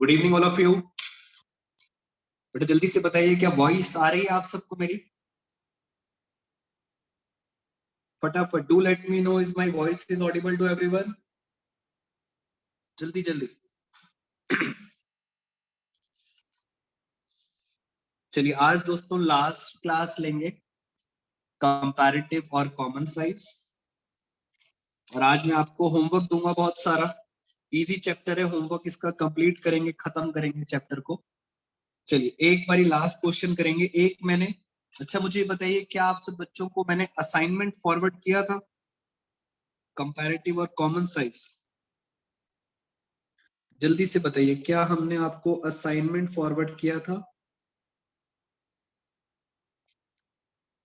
Good evening all of you. बेटा जल्दी से बताइए क्या वॉइस आ रही है आप सबको मेरी? फटाफट do let me know is my voice is audible to everyone. जल्दी जल्दी। चलिए आज दोस्तों लास्ट क्लास लेंगे कंपैरेटिव और कॉमन साइज। और आज मैं आपको होमवर्क दूंगा बहुत सारा। इजी चैप्टर है, होमवर्क इसका कंप्लीट करेंगे, खत्म करेंगे चैप्टर को। चलिए एक बारी लास्ट क्वेश्चन करेंगे। एक मैंने अच्छा मुझे ये बताइए क्या आप सब बच्चों को मैंने असाइनमेंट फॉरवर्ड किया था कंपैरेटिव और कॉमन साइज? जल्दी से बताइए क्या हमने आपको असाइनमेंट फॉरवर्ड किया था?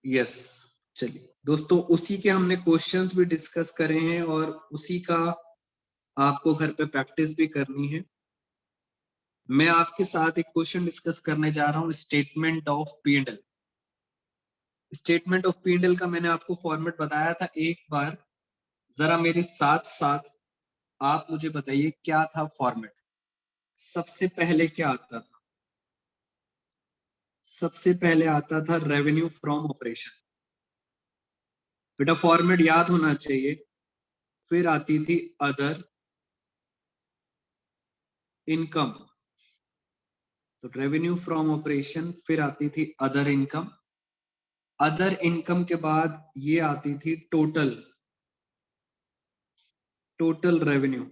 यस। चलिए दोस्तों उसी के हमने क्वेश्चंस भी डिस्कस करे हैं और उसी का आपको घर पे प्रैक्टिस भी करनी है। मैं आपके साथ एक क्वेश्चन डिस्कस करने जा रहा हूं, statement of P and L. Statement of P and L का मैंने आपको फॉर्मेट बताया था, एक बार जरा मेरे साथ साथ आप मुझे बताइए क्या था फॉर्मेट। सबसे पहले क्या आता था? सबसे पहले आता था रेवेन्यू फ्रॉम ऑपरेशन। बेटा फॉर्मेट याद होना चाहिए। फिर आती थी अदर इनकम, तो रेवेन्यू फ्रॉम ऑपरेशन, फिर आती थी अदर इनकम। अदर इनकम के बाद ये आती थी टोटल रेवेन्यू।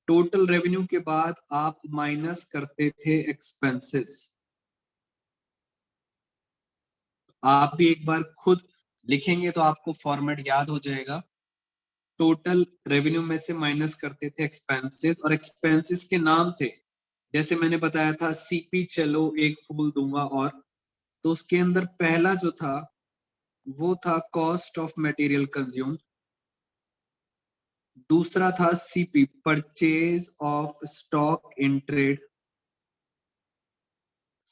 टोटल रेवेन्यू के बाद आप माइनस करते थे एक्सपेंसेस। आप भी एक बार खुद लिखेंगे तो आपको फॉर्मेट याद हो जाएगा। टोटल रेवेन्यू में से माइनस करते थे एक्सपेंसेस, और एक्सपेंसेस के नाम थे जैसे मैंने बताया था सीपी चलो एक फूल दूंगा, और तो उसके अंदर पहला जो था वो था कॉस्ट ऑफ मटेरियल कंज्यूम। दूसरा था CP purchase of stock in trade.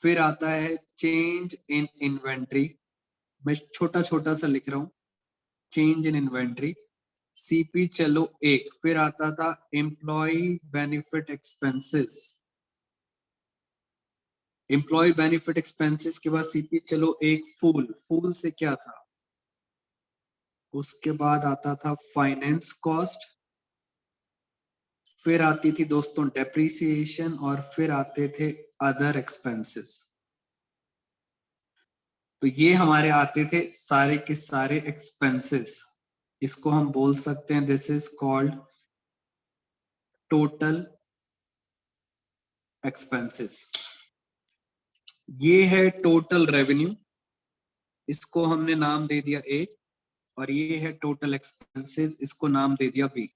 फिर आता है चेंज इन इन्वेंट्री, मैं छोटा छोटा सा लिख रहा हूं, चेंज इन इन्वेंट्री सीपी चलो एक। फिर आता था employ benefit expenses. Employ benefit expenses के बाद सीपी चलो एक फूल, फूल से क्या था? उसके बाद आता था फाइनेंस कॉस्ट। फिर आती थी दोस्तों डेप्रिसिएशन, और फिर आते थे अदर एक्सपेंसेस। तो ये हमारे आते थे सारे के सारे एक्सपेंसेस। इसको हम बोल सकते हैं this is called total expenses. ये है टोटल रेवेन्यू, इसको हमने नाम दे दिया ए। और ये है टोटल एक्सपेंसेस, इसको नाम दे दिया बी।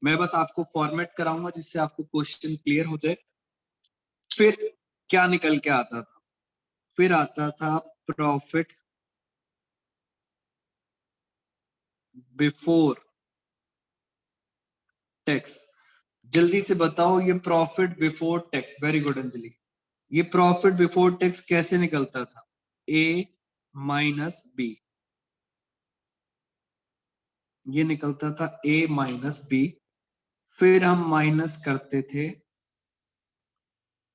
मैं बस आपको फॉर्मेट कराऊंगा जिससे आपको क्वेश्चन क्लियर हो जाए। फिर क्या निकल के आता था? फिर आता था प्रॉफिट बिफोर टैक्स। जल्दी से बताओ ये profit before tax, very good Anjali, ये प्रॉफिट बिफोर टैक्स कैसे निकलता था? ए माइनस बी, ये निकलता था ए माइनस बी। फिर हम माइनस करते थे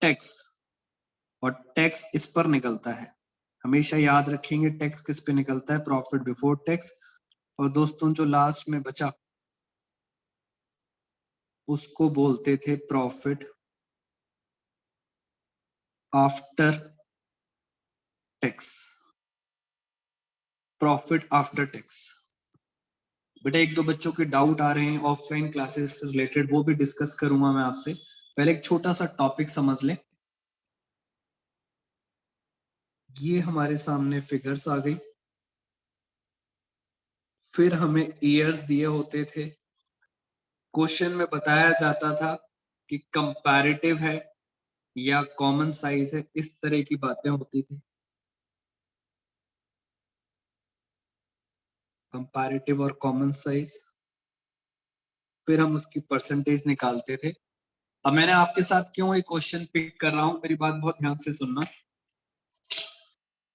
टैक्स, और टैक्स इस पर निकलता है। हमेशा याद रखेंगे टैक्स किस पे निकलता है, प्रॉफिट बिफोर टैक्स। और दोस्तों जो लास्ट में बचा उसको बोलते थे profit after tax, profit after tax. बेटा एक दो बच्चों के डाउट आ रहे हैं ऑफलाइन क्लासेस से रिलेटेड, वो भी डिस्कस करूंगा मैं आपसे। पहले एक छोटा सा टॉपिक समझ लें। ये हमारे सामने फिगर्स आ गई। फिर हमें ईयर्स दिए होते थे। क्वेश्चन में बताया जाता था कि कंपैरेटिव है या कॉमन साइज है, इस तरह की बातें होती थी। कंपैरेटिव और कॉमन साइज, फिर हम उसकी परसेंटेज निकालते थे। अब मैंने आपके साथ क्यों एक क्वेश्चन पिक कर रहा हूं, मेरी बात बहुत ध्यान से सुनना।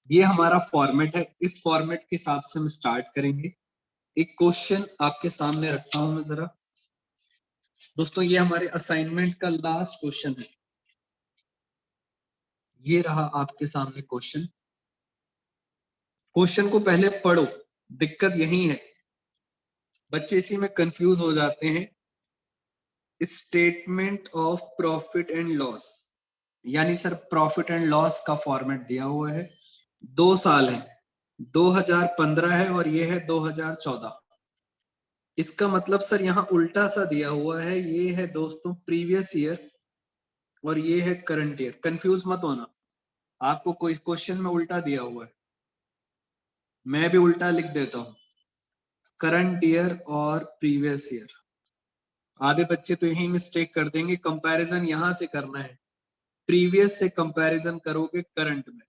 ये हमारा फॉर्मेट है, इस फॉर्मेट के हिसाब से हम स्टार्ट करेंगे। एक क्वेश्चन आपके सामने रखता हूं मैं जरा। दोस्तों ये हमारे असाइनमेंट का लास्ट क्वेश्चन है। ये रहा आपके सामने क्वेश्चन। क्वेश्चन को पहले पढ़ो, दिक्कत यही है, बच्चे इसी में कंफ्यूज हो जाते हैं। Statement of profit and loss, यानी सर प्रॉफिट एंड लॉस का फॉर्मेट दिया हुआ है। 2 साल है, 2015 है और ये है 2014। इसका मतलब सर यहाँ उल्टा सा दिया हुआ है, ये है दोस्तों प्रीवियस ईयर और ये है करंट ईयर। कंफ्यूज मत होना, आपको कोई क्वेश्चन में उल्टा दिया हुआ है, मैं भी उल्टा लिख देता हूं, करंट ईयर और प्रीवियस ईयर। आधे बच्चे तो यही मिस्टेक कर देंगे, कंपैरिजन यहां से करना है, प्रीवियस से कंपैरिजन करोगे करंट में।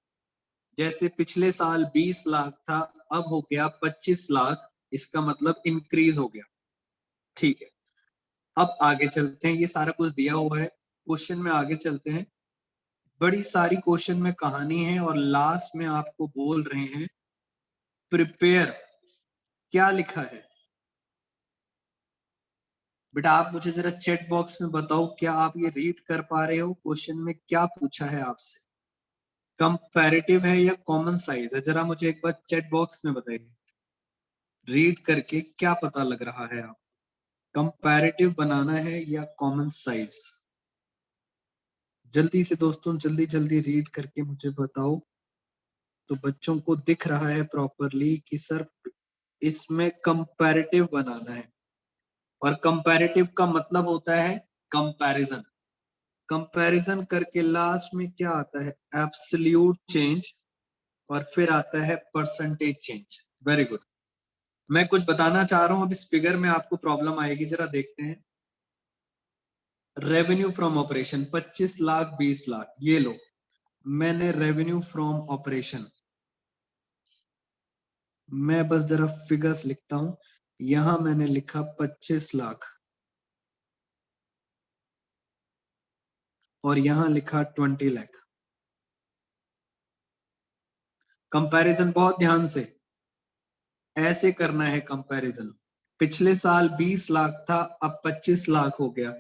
जैसे पिछले साल 20 लाख था, अब हो गया 25 लाख, इसका मतलब इंक्रीज हो गया। ठीक है, अब आगे चलते हैं, ये सारा कुछ दिया हुआ है, क्वेश्चन में आगे चलते हैं। बड़ी सारी क्वेश्चन में कहानी है और लास्ट में आपको बोल रहे हैं प्रिपेयर। क्या लिखा है बेटा? आप मुझे जरा चैट बॉक्स में बताओ, क्या आप ये रीड कर पा रहे हो? क्वेश्चन में क्या पूछा है आपसे? कंपैरेटिव है या कॉमन साइज है? जरा मुझे एक बार चैट बॉक्स में बताइए, रीड करके क्या पता लग रहा है आप? कंपैरेटिव बनाना है या कॉमन साइज? जल्दी से दोस्तों, जल्दी जल्दी रीड करके मुझे बताओ। तो बच्चों को दिख रहा है प्रॉपरली कि सर इसमें कंपैरेटिव बनाना है, और कंपैरेटिव का मतलब होता है कंपैरिजन। कंपैरिजन करके लास्ट में क्या आता है? एब्सोल्यूट चेंज, और फिर आता है परसेंटेज चेंज। Very good. मैं कुछ बताना चाह रहा हूं, अब इस फिगर में आपको प्रॉब्लम आएगी, जरा देखते हैं। Revenue from operation 25 lakh 20 lakh, ये लो, मैंने रेवेन्यू फ्रॉम ऑपरेशन, मैं बस जरा फिगर्स लिखता हूं। यहां मैंने लिखा 25 लाख और यहां लिखा 20 लाख। कंपैरिजन बहुत ध्यान से ऐसे करना है कंपैरिजन। पिछले साल 20 लाख था, अब 25 लाख हो गया,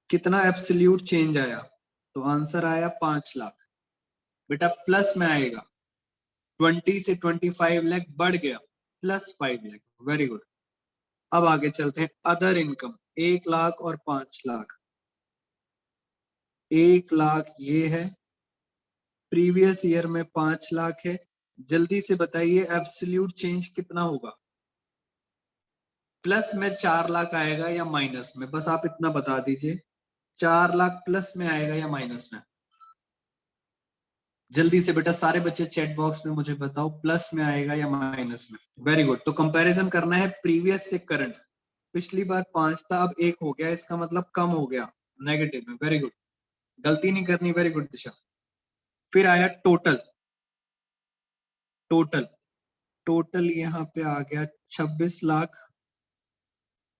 कितना एब्सोल्यूट चेंज आया? तो आंसर आया 5 लाख। बेटा प्लस में आएगा, 20 से 25 लाख बढ़ गया, +5 लाख। Very good. अब आगे चलते हैं, अदर इनकम 1 लाख और 5 लाख। 1 लाख ये है, प्रीवियस ईयर में 5 लाख है। जल्दी से बताइए एब्सोल्यूट चेंज कितना होगा? प्लस में 4 लाख आएगा या माइनस में? बस आप इतना बता दीजिए, 4 लाख प्लस में आएगा या माइनस में? जल्दी से बेटा सारे बच्चे चैट बॉक्स में मुझे बताओ, प्लस में आएगा या माइनस में? Very good. तो कंपैरिजन करना है प्रीवियस से करंट। पिछली बार 5 था, अब 1 हो गया, इसका मतलब कम हो गया, नेगेटिव में। वेरी गुड, गलती नहीं करनी। वेरी गुड दिशा। फिर आया टोटल। टोटल टोटल यहाँ पे आ गया 26 लाख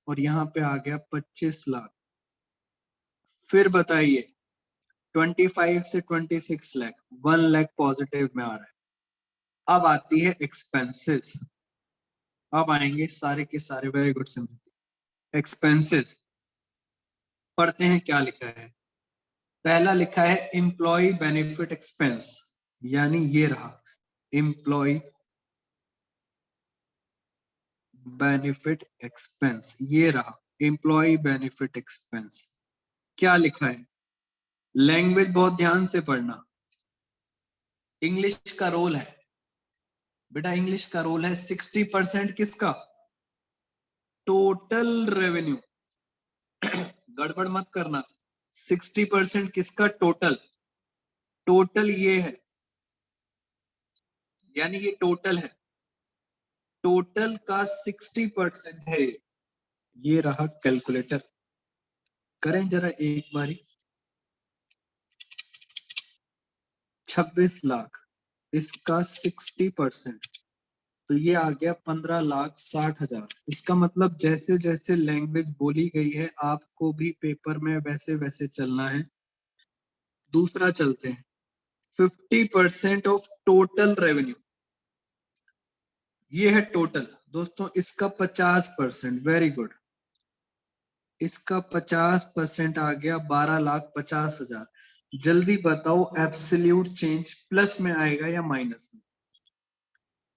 और यहाँ पे आ गया 25 लाख। फिर बताइए 25 से 26 लाख, 1 लाख पॉजिटिव में आ रहा है। अब आती है एक्सपेंसेस, अब आएंगे सारे के सारे। Very good simple. एक्सपेंसेस पढ़ते हैं क्या लिखा है। पहला लिखा है एम्प्लॉय बेनिफिट एक्सपेंस, यानी ये रहा एम्प्लॉय बेनिफिट एक्सपेंस, ये रहा एम्प्लॉय बेनिफिट एक्सपेंस। क्या लिखा है? लैंग्वेज बहुत ध्यान से पढ़ना। इंग्लिश का रोल है बेटा, इंग्लिश का रोल है 60% किसका? Total revenue. गड़बड़ मत करना, 60% किसका? टोटल। टोटल ये है, यानी ये टोटल है, टोटल का 60% है। ये रहा कैलकुलेटर, करें जरा एक बारी। 26 लाख, इसका 60%, तो ये आ गया 15,60,000। इसका मतलब जैसे जैसे लैंग्वेज बोली गई है आपको भी पेपर में वैसे वैसे चलना है। दूसरा चलते हैं, 50% ऑफ टोटल रेवेन्यू, ये है टोटल दोस्तों, इसका 50%। Very good. इसका 50% आ गया 12,50,000। जल्दी बताओ एब्सोल्यूट चेंज प्लस में आएगा या माइनस में?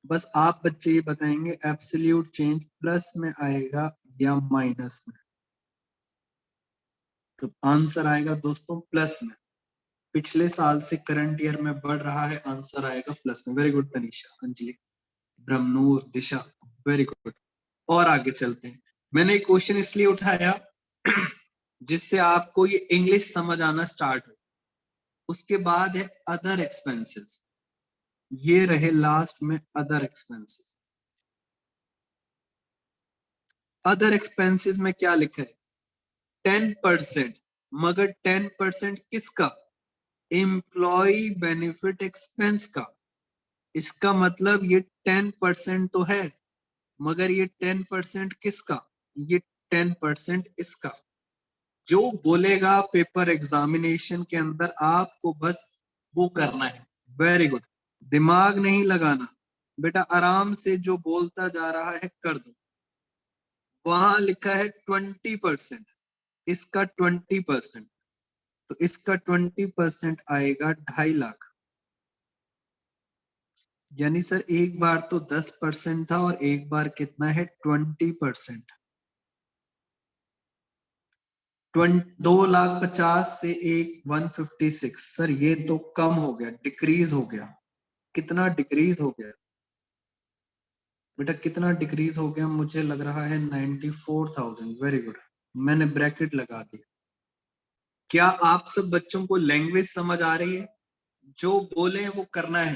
बस आप बच्चे ये बताएंगे एब्सोल्यूट चेंज प्लस में आएगा या माइनस में। तो आंसर आएगा दोस्तों प्लस में। पिछले साल से करंट ईयर में बढ़ रहा है, आंसर आएगा प्लस में। वेरी गुड तनीषा, अंजलि, ब्रह्मनूर, दिशा, वेरी गुड। और आगे चलते हैं। मैंने एक क्वेश्चन इसलिए उठाया जिससे आपको ये इंग्लिश समझ आना स्टार्ट हो। उसके बाद है अदर एक्सपेंसेस। ये रहे लास्ट में अदर एक्सपेंसेस। अदर एक्सपेंसेस में क्या लिखा है? 10%। मगर 10% किसका? एम्प्लॉय बेनिफिट एक्सपेंस का। इसका मतलब ये 10% तो है, मगर ये 10% किसका? ये 10% इसका। जो बोलेगा पेपर एग्जामिनेशन के अंदर आपको बस वो करना है। Very good. दिमाग नहीं लगाना बेटा, आराम से जो बोलता जा रहा है कर दो। वहां लिखा है 20%, इसका 20%, तो इसका 20% आएगा 2.5 लाख। यानी सर एक बार तो 10% था और एक बार कितना है 20%। 2,50,000 से एक 156। सर ये तो कम हो गया, डिक्रीज हो गया। कितना डिक्रीज हो गया बेटा, कितना डिक्रीज हो गया? मुझे लग रहा है 94,000। वेरी गुड, मैंने ब्रैकेट लगा दिया। क्या आप सब बच्चों को लैंग्वेज समझ आ रही है? जो बोले वो करना है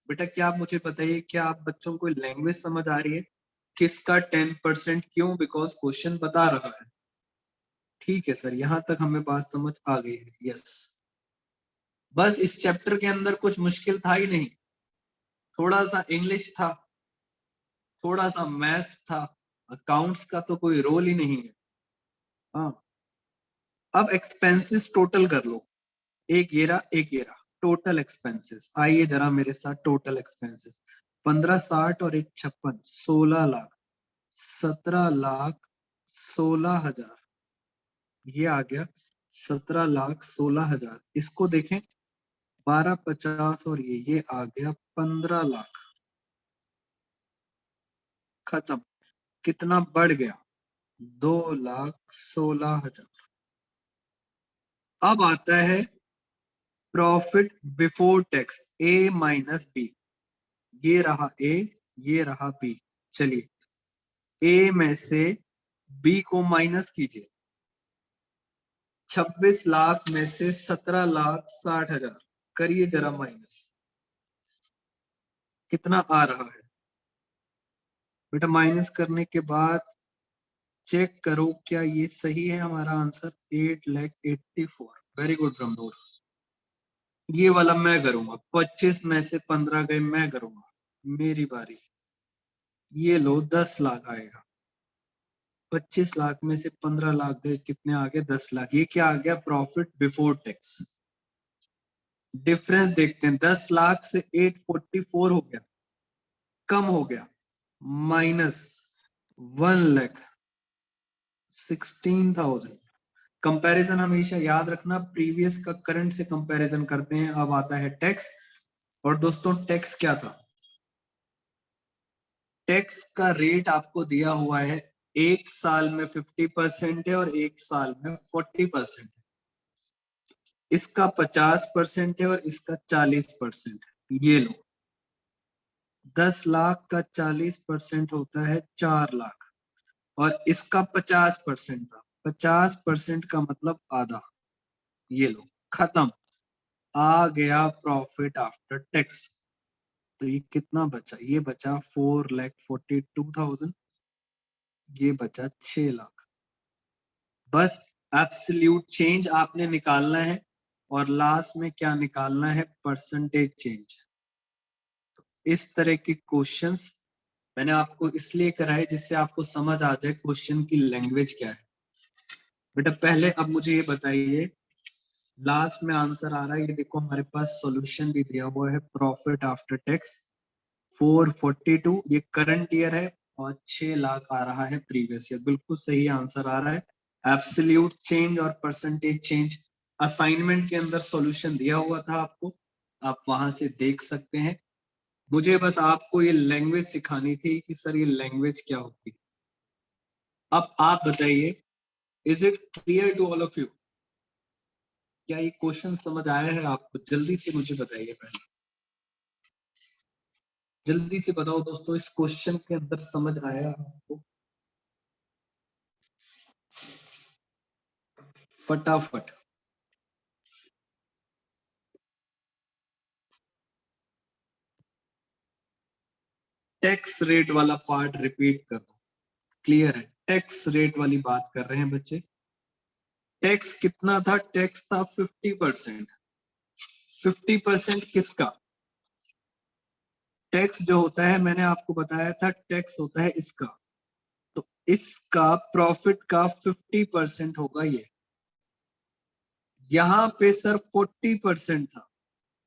बेटा। क्या आप मुझे बताइए, क्या आप बच्चों को लैंग्वेज समझ आ रही है? किसका 10%? क्यों? बिकॉज क्वेश्चन बता रहा है। ठीक है सर, यहां तक हमें बात समझ आ गई है। यस, बस इस चैप्टर के अंदर कुछ मुश्किल था ही नहीं। थोड़ा सा इंग्लिश था, थोड़ा सा मैथ्स था, अकाउंट्स का तो कोई रोल ही नहीं है। हाँ, अब एक्सपेंसेस टोटल कर लो। एक ये रहा, एक ये रहा, टोटल एक्सपेंसेस। आइए जरा मेरे साथ टोटल एक्सपेंसेस। 1560 और 156, 16 लाख, 17,16,000। ये आ गया 17,16,000। इसको देखें, 1250 और ये आ गया 15 लाख। खत्म। कितना बढ़ गया? 2,16,000। अब आता है प्रॉफिट बिफोर टैक्स, ए माइनस बी। ये रहा ए, ये रहा बी। चलिए ए में से बी को माइनस कीजिए। 26 लाख में से 17,60,000 करिए जरा माइनस। कितना आ रहा है बेटा? माइनस करने के बाद चेक करो क्या ये सही है हमारा आंसर। 8,84,000। Very good ब्रह्मोर। ये वाला मैं करूंगा। 25 में से 15 गए, मैं करूंगा, मेरी बारी। ये लो 10 लाख आएगा। 25 लाख में से 15 लाख गए, कितने आ गए? 10 लाख। ये क्या आ गया? Profit before tax. डिफरेंस देखते हैं। 10 लाख से 844 हो गया, कम हो गया, माइनस 1,16,000। कंपैरिजन हमेशा याद रखना, प्रीवियस का करंट से कंपैरिजन करते हैं। अब आता है टैक्स। और दोस्तों टैक्स क्या था? टैक्स का रेट आपको दिया हुआ है, एक साल में 50% है और एक साल में 40% है। इसका 50% है और इसका 40% है। ये लो, 10 लाख का 40% होता है 4 लाख, और इसका 50% था। 50% का मतलब आधा। ये लो, खत्म। आ गया प्रॉफिट आफ्टर टैक्स। तो ये कितना बचा? ये बचा 4,42,000। ये बचा 6 लाख। बस एब्सोल्यूट चेंज आपने निकालना है, और लास्ट में क्या निकालना है? Percentage change. इस तरह के क्वेश्चंस मैंने आपको इसलिए कराए जिससे आपको समझ आ जाए क्वेश्चन की लैंग्वेज क्या है। बेटा पहले अब मुझे ये बताइए, लास्ट में आंसर आ रहा है, ये देखो हमारे पास सॉल्यूशन भी दिया हुआ है। प्रॉफिट आफ्टर टैक्स 442, ये करंट ईयर है, और 6 लाख आ रहा है प्रीवियस ईयर। बिल्कुल सही आंसर आ रहा है। एब्सोल्यूट चेंज और परसेंटेज चेंज असाइनमेंट के अंदर सॉल्यूशन दिया हुआ था आपको, आप वहां से देख सकते हैं। मुझे बस आपको ये लैंग्वेज सिखानी थी कि सर ये लैंग्वेज क्या होती है। अब आप बताइए, is it clear to all of you? क्या ये क्वेश्चन समझ आया है आपको? जल्दी से मुझे बताइए, पहले जल्दी से बताओ दोस्तों, इस क्वेश्चन के अंदर समझ आया आपको? फटाफट। टैक्स रेट वाला पार्ट रिपीट कर दो। क्लियर है? टैक्स रेट वाली बात कर रहे हैं बच्चे। टैक्स कितना था? टैक्स था 50%। 50% किसका? टैक्स जो होता है, मैंने आपको बताया था, टैक्स होता है इसका। तो इसका प्रॉफिट का 50% होगा ये। यहाँ पे सर 40% था,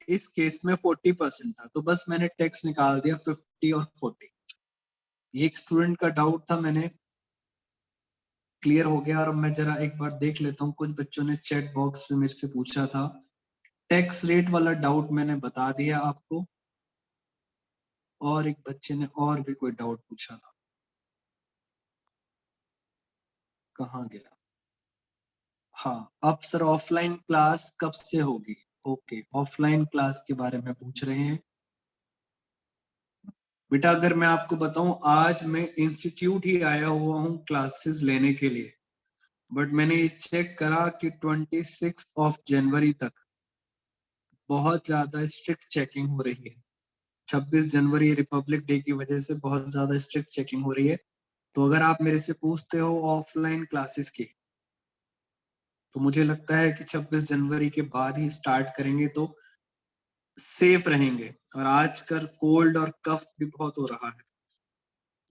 इस केस में 40% था, तो बस मैंने टैक्स निकाल दिया 50 और 40। ये एक स्टूडेंट का डाउट था, मैंने क्लियर हो गया। और मैं जरा एक बार देख लेता हूँ, कुछ बच्चों ने चैट बॉक्स पे मेरे से पूछा था। टैक्स रेट वाला डाउट मैंने बता दिया आपको, और एक बच्चे ने और भी कोई डाउट पूछा था, कहाँ गया? हाँ, अब सर ऑफलाइन क्लास कब से होगी? ओके, ऑफलाइन क्लास के बारे में पूछ रहे हैं। बेटा अगर मैं आपको बताऊं, आज मैं इंस्टीट्यूट ही आया हुआ हूँ क्लासेस लेने के लिए, बट मैंने ये चेक करा कि 26 जनवरी तक बहुत ज्यादा स्ट्रिक्ट चेकिंग हो रही है। 26 जनवरी रिपब्लिक डे की वजह से बहुत ज्यादा स्ट्रिक्ट चेकिंग हो रही है। तो अगर आप मेरे से पूछते हो ऑफलाइन क्लासेस की, तो मुझे लगता है कि 26 जनवरी के बाद ही स्टार्ट करेंगे तो सेफ रहेंगे। और आजकल कोल्ड और कफ भी बहुत हो रहा है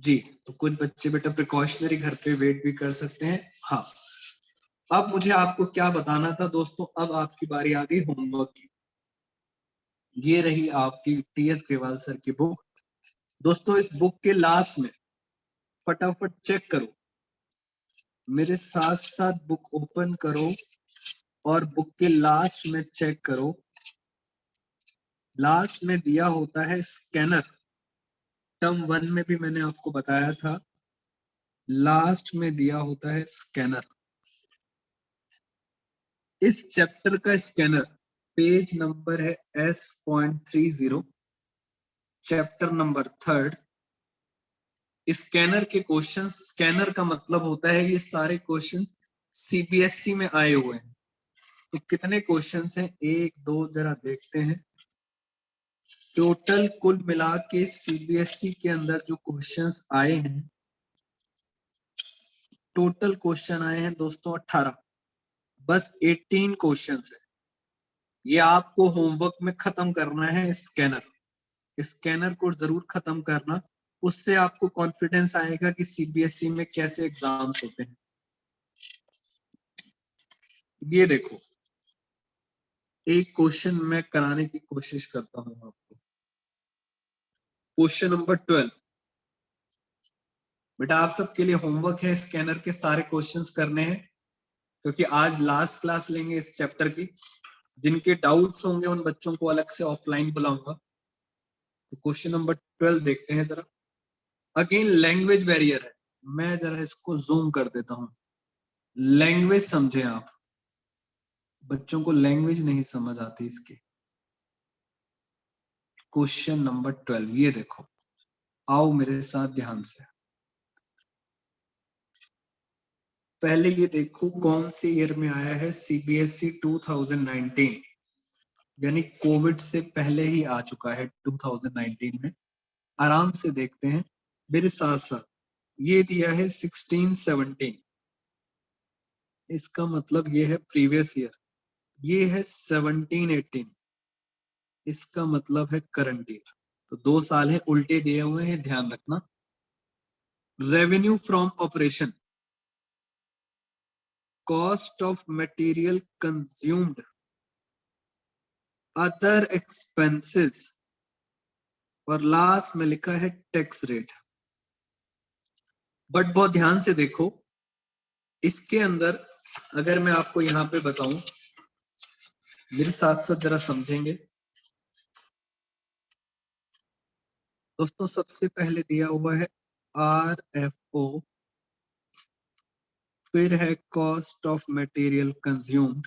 जी, तो कुछ बच्चे बेटा प्रिकॉशनरी घर पे वेट भी कर सकते हैं। हाँ, अब मुझे आपको क्या बताना था दोस्तों, अब आपकी बारी आ गई होमवर्क की। ये रही आपकी टीएस ग्रेवाल सर की बुक। दोस्तों इस बुक के लास्ट में फटाफट चेक करो, मेरे साथ साथ बुक ओपन करो और बुक के लास्ट में चेक करो। लास्ट में दिया होता है स्कैनर। टर्म 1 में भी मैंने आपको बताया था, लास्ट में दिया होता है स्कैनर। इस चैप्टर का स्कैनर पेज नंबर है S.30, चैप्टर नंबर 3। स्कैनर के क्वेश्चन, स्कैनर का मतलब होता है ये सारे क्वेश्चन सीबीएसई में आए हुए हैं। तो कितने क्वेश्चंस हैं? एक दो, जरा देखते हैं। टोटल कुल मिला के सीबीएसई के अंदर जो क्वेश्चंस आए हैं, टोटल क्वेश्चन आए हैं दोस्तों 18। बस 18 क्वेश्चंस है। ये आपको होमवर्क में खत्म करना है। स्कैनर, स्कैनर को जरूर खत्म करना, उससे आपको कॉन्फिडेंस आएगा कि सीबीएसई में कैसे एग्जाम्स होते हैं। ये देखो, एक क्वेश्चन मैं कराने की कोशिश करता हूं आपको। Question number 12। बेटा आप सबके लिए होमवर्क है, स्कैनर के सारे क्वेश्चंस करने हैं, क्योंकि आज लास्ट क्लास लेंगे इस चैप्टर की। जिनके डाउट्स होंगे उन बच्चों को अलग से ऑफलाइन बुलाऊंगा। तो क्वेश्चन नंबर 12 देखते हैं जरा। अगेन लैंग्वेज बैरियर है, मैं जरा इसको जूम कर देता हूं। लैंग्वेज समझे आप, बच्चों को लैंग्वेज नहीं समझ आती इसकी। क्वेश्चन नंबर 12 ये देखो, आओ मेरे साथ ध्यान से। पहले ये देखो कौन से ईयर में आया है। सीबीएसई 2019, यानी कोविड से पहले ही आ चुका है 2019 में। आराम से देखते हैं मेरे साथ साथ। ये दिया है 16-17, इसका मतलब ये है प्रीवियस ईयर। ये है 17-18, इसका मतलब है करंट ईयर। तो 2 साल है, उल्टे दिए हुए हैं, ध्यान रखना। Revenue from operation, cost of material consumed, other expenses, और लास्ट में लिखा है टैक्स रेट। बट बहुत ध्यान से देखो, इसके अंदर अगर मैं आपको यहाँ पे बताऊं, मेरे साथ साथ जरा समझेंगे दोस्तों। सबसे पहले दिया हुआ है RFO, फिर है कॉस्ट ऑफ मटेरियल कंज्यूम्ड,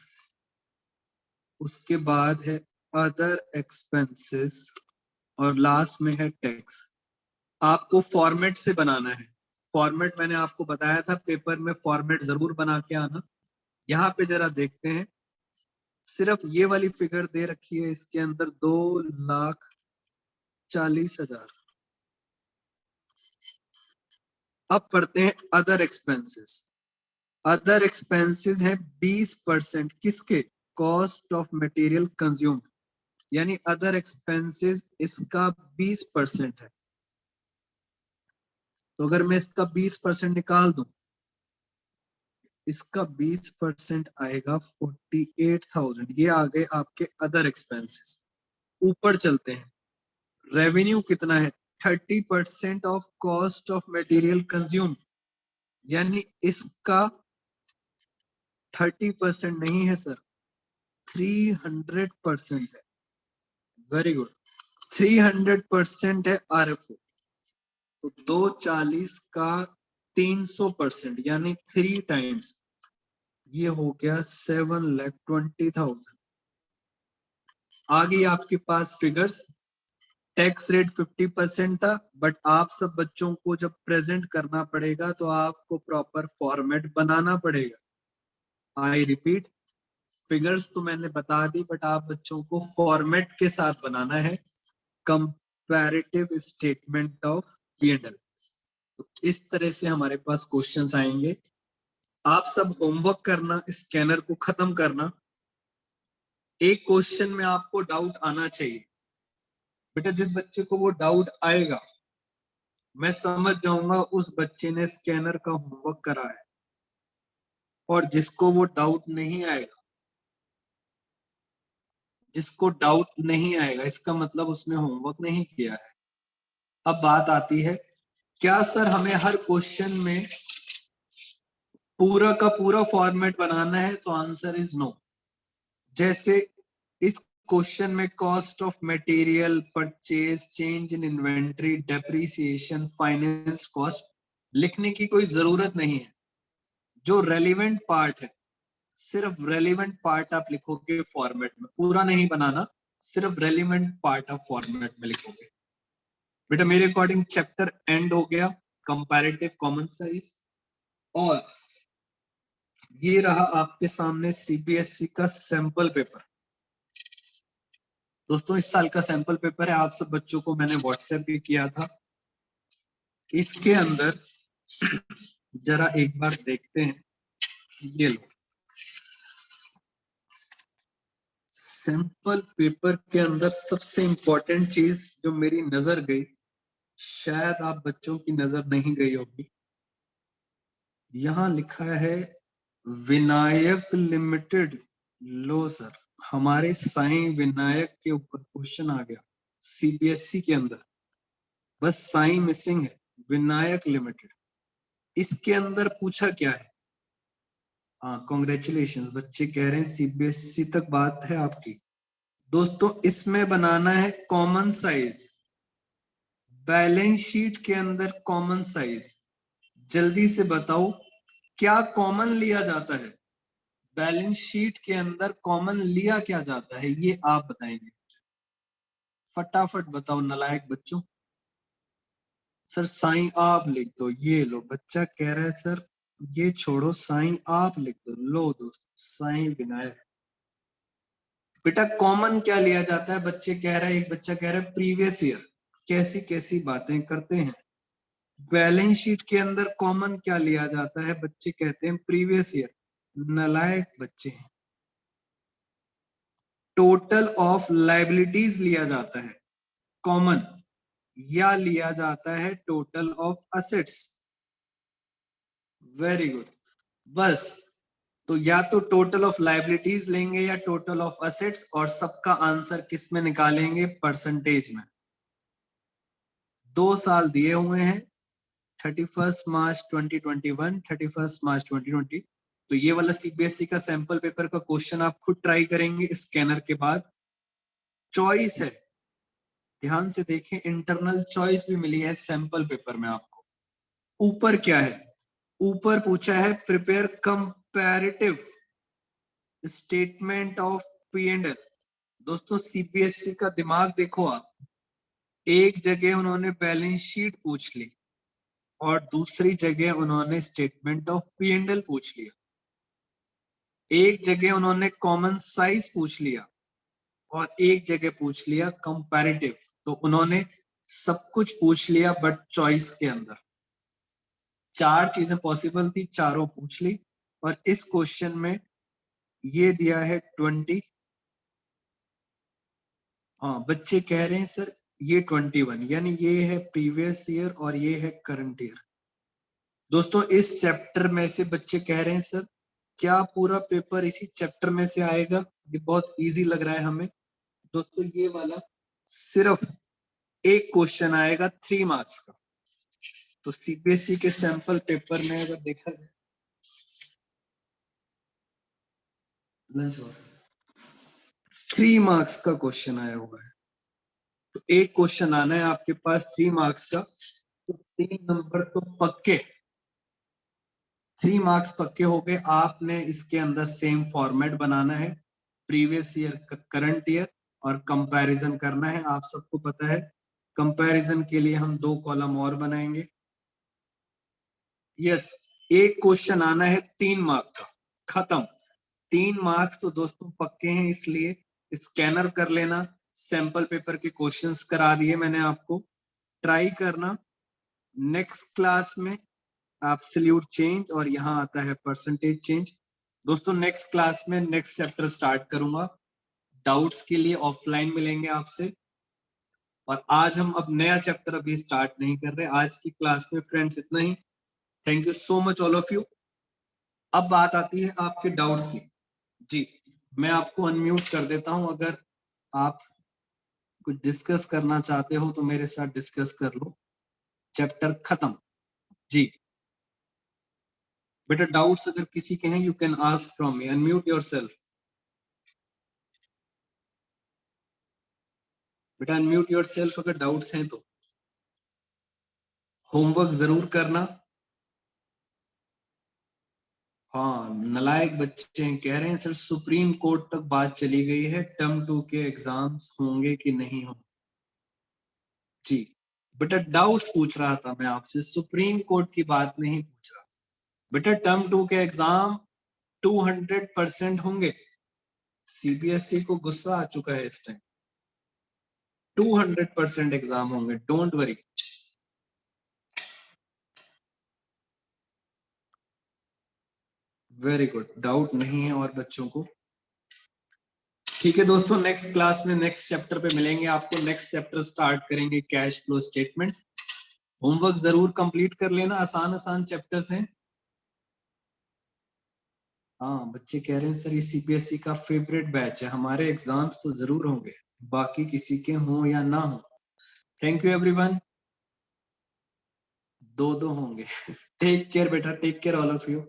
उसके बाद है अदर एक्सपेंसेस और लास्ट में है टैक्स। आपको फॉर्मेट से बनाना है। फॉर्मेट मैंने आपको बताया था, पेपर में फॉर्मेट जरूर बना के आना। यहाँ पे जरा देखते हैं, सिर्फ ये वाली फिगर दे रखी है इसके अंदर 2,40,000। अब पढ़ते हैं अदर एक्सपेंसेस। अदर एक्सपेंसेस है 20% किसके? कॉस्ट ऑफ मटेरियल कंज्यूम, यानी अदर एक्सपेंसेस इसका 20% है। तो अगर मैं इसका 20% निकाल दूं, इसका 20% आएगा 48,000। ये आ गए आपके अदर एक्सपेंसेस। ऊपर चलते हैं, रेवेन्यू कितना है? 30% of cost of material consume, यानी इसका 30% नहीं है सर, 300% है। वेरी गुड, 300% है RFO। तो 240 का 300%, यानी 3 टाइम्स, ये हो गया 7,20,000। आगे आपके पास फिगर्स, टैक्स रेट 50% था, बट आप सब बच्चों को जब प्रेजेंट करना पड़ेगा तो आपको प्रॉपर फॉर्मेट बनाना पड़ेगा। आई रिपीट, फिगर्स तो मैंने बता दी, बट आप बच्चों को फॉर्मेट के साथ बनाना है, कंपैरेटिव स्टेटमेंट ऑफ P&L। तो इस तरह से हमारे पास क्वेश्चंस आएंगे। आप सब होमवर्क करना, स्कैनर को खत्म करना। एक क्वेश्चन में आपको डाउट आना चाहिए बेटा, जिस बच्चे को वो डाउट आएगा मैं समझ जाऊंगा उस बच्चे ने स्कैनर का होमवर्क करा है, और जिसको वो डाउट नहीं आएगा, जिसको डाउट नहीं आएगा इसका मतलब उसने होमवर्क नहीं किया है। अब बात आती है, क्या सर हमें हर क्वेश्चन में पूरा का पूरा फॉर्मेट बनाना है? तो आंसर इज नो। जैसे इस क्वेश्चन में cost of material, purchase, change in inventory, depreciation, finance cost लिखने की कोई जरूरत नहीं है। जो रेलिवेंट पार्ट है, सिर्फ रेलिवेंट पार्ट आप लिखोगे फॉर्मेट में, पूरा नहीं बनाना, सिर्फ रेलिवेंट पार्ट आप फॉर्मेट में लिखोगे। बेटा मेरे अकॉर्डिंग चैप्टर एंड हो गया, कंपैरेटिव कॉमन साइज। और ये रहा आपके सामने CBSE का सैंपल पेपर। दोस्तों इस साल का सैंपल पेपर है, आप सब बच्चों को मैंने व्हाट्सएप भी किया था। इसके अंदर जरा एक बार देखते हैं, ये लो सैंपल पेपर के अंदर सबसे इंपॉर्टेंट चीज जो मेरी नजर गई, शायद आप बच्चों की नजर नहीं गई होगी। यहां लिखा है विनायक लिमिटेड। लो सर, हमारे साईं विनायक के ऊपर क्वेश्चन आ गया CBSE के अंदर, बस साईं मिसिंग है, विनायक लिमिटेड। इसके अंदर पूछा क्या है? हाँ कॉन्ग्रेचुलेशन, बच्चे कह रहे हैं CBSE तक बात है आपकी। दोस्तों इसमें बनाना है कॉमन साइज, बैलेंस शीट के अंदर कॉमन साइज। जल्दी से बताओ क्या कॉमन लिया जाता है? बैलेंस शीट के अंदर कॉमन लिया क्या जाता है, ये आप बताएंगे। फटाफट बताओ नालायक बच्चों। सर साईं आप लिख दो, ये लो बच्चा कह रहा है सर ये छोड़ो साईं आप लिख दो। लो दोस्त, साईं विनायक। बेटा कॉमन क्या लिया जाता है? बच्चे कह रहे हैं, एक बच्चा कह रहा है प्रीवियस ईयर। कैसी कैसी बातें करते हैं। बैलेंस शीट के अंदर कॉमन क्या लिया जाता है? बच्चे कहते हैं प्रीवियस ईयर। नालायक बच्चे हैं। टोटल ऑफ लाइबिलिटीज लिया जाता है कॉमन, या लिया जाता है total of assets? Very good, बस। तो या तो टोटल ऑफ लाइबिलिटीज लेंगे या टोटल ऑफ असेट्स, और सबका आंसर किस में निकालेंगे? परसेंटेज में। 2 साल दिए हुए हैं, 31 मार्च 2021, 31 मार्च 2020। तो ये वाला सीबीएसई का सैंपल पेपर का क्वेश्चन आप खुद ट्राई करेंगे स्कैनर के बाद। चॉइस है, ध्यान से देखें, इंटरनल चॉइस भी मिली है सैंपल पेपर में आपको। ऊपर क्या है, ऊपर पूछा है prepare comparative statement of P&L। दोस्तों सीबीएसई का दिमाग देखो आप, एक जगह उन्होंने बैलेंस शीट पूछ ली और दूसरी जगह उन्होंने स्टेटमेंट ऑफ P&L पूछ लिया। एक जगह उन्होंने कॉमन साइज पूछ लिया और एक जगह पूछ लिया कंपैरेटिव। तो उन्होंने सब कुछ पूछ लिया बट चॉइस के अंदर। चार चीजें पॉसिबल थी, चारों पूछ ली। और इस क्वेश्चन में ये दिया है 20। हाँ, बच्चे कह रहे हैं सर ये 21, यानी ये है प्रीवियस ईयर और ये है करंट ईयर। दोस्तों इस चैप्टर में से बच्चे कह रहे हैं सर क्या पूरा पेपर इसी चैप्टर में से आएगा, ये बहुत इजी लग रहा है हमें। दोस्तों ये वाला सिर्फ एक क्वेश्चन आएगा 3 मार्क्स का। तो सीबीएसई के सैंपल पेपर में अगर देखा जाए 3 मार्क्स का क्वेश्चन आया हुआ है। तो एक क्वेश्चन आना है आपके पास 3 मार्क्स का, तो 3 नंबर तो पक्के, 3 मार्क्स पक्के हो गए। आपने इसके अंदर सेम फॉर्मेट बनाना है, प्रीवियस ईयर करंट ईयर और कंपैरिजन करना है। आप सबको पता है कंपैरिजन के लिए हम 2 कॉलम और बनाएंगे। यस, एक क्वेश्चन आना है 3 मार्क का, खत्म। 3 मार्क्स तो दोस्तों पक्के हैं, इसलिए स्कैनर कर लेना। सैंपल पेपर के क्वेश्चंस करा दिए मैंने आपको, ट्राई करना। नेक्स्ट क्लास में एब्सोल्यूट चेंज और यहाँ आता है परसेंटेज चेंज। दोस्तों नेक्स्ट क्लास में नेक्स्ट चैप्टर स्टार्ट करूंगा। डाउट्स के लिए ऑफलाइन मिलेंगे आपसे। और आज हम अब नया चैप्टर अभी स्टार्ट नहीं कर रहे। आज की क्लास में फ्रेंड्स इतना ही। Thank you so much all of you. अब बात आती है आपके डाउट्स की। जी, मैं आपको अनम्यूट कर देता हूं। अगर आप कुछ डिस्कस करना चाहते हो तो मेरे साथ डिस्कस कर लो। चैप्टर खत्म। जी बेटा, डाउट्स अगर किसी के हैं you can ask from me. Unmute yourself बेटा, अनम्यूट योरसेल्फ अगर डाउट्स हैं तो। होमवर्क जरूर करना। हाँ, नलायक बच्चे कह रहे हैं सर सुप्रीम कोर्ट तक बात चली गई है, टर्म 2 के एग्जाम्स होंगे कि नहीं होंगे। जी बेटा, डाउट्स पूछ रहा था मैं आपसे, सुप्रीम कोर्ट की बात नहीं पूछ रहा। बेटा टर्म 2 के एग्जाम 200% होंगे। सीबीएसई को गुस्सा आ चुका है इस टाइम। 200% एग्जाम होंगे, don't worry. Very good, doubt नहीं है और बच्चों को। ठीक है दोस्तों, नेक्स्ट क्लास में नेक्स्ट चैप्टर पे मिलेंगे आपको। नेक्स्ट चैप्टर स्टार्ट करेंगे कैश फ्लो स्टेटमेंट। होमवर्क जरूर कंप्लीट कर लेना, आसान आसान चैप्टर्स हैं। हाँ, बच्चे कह रहे हैं सर ये सीबीएसई का फेवरेट बैच है, हमारे एग्जाम्स तो जरूर होंगे, बाकी किसी के हों या ना हो। Thank you everyone. 2-2 होंगे। टेक केयर बेटा, take care all of you.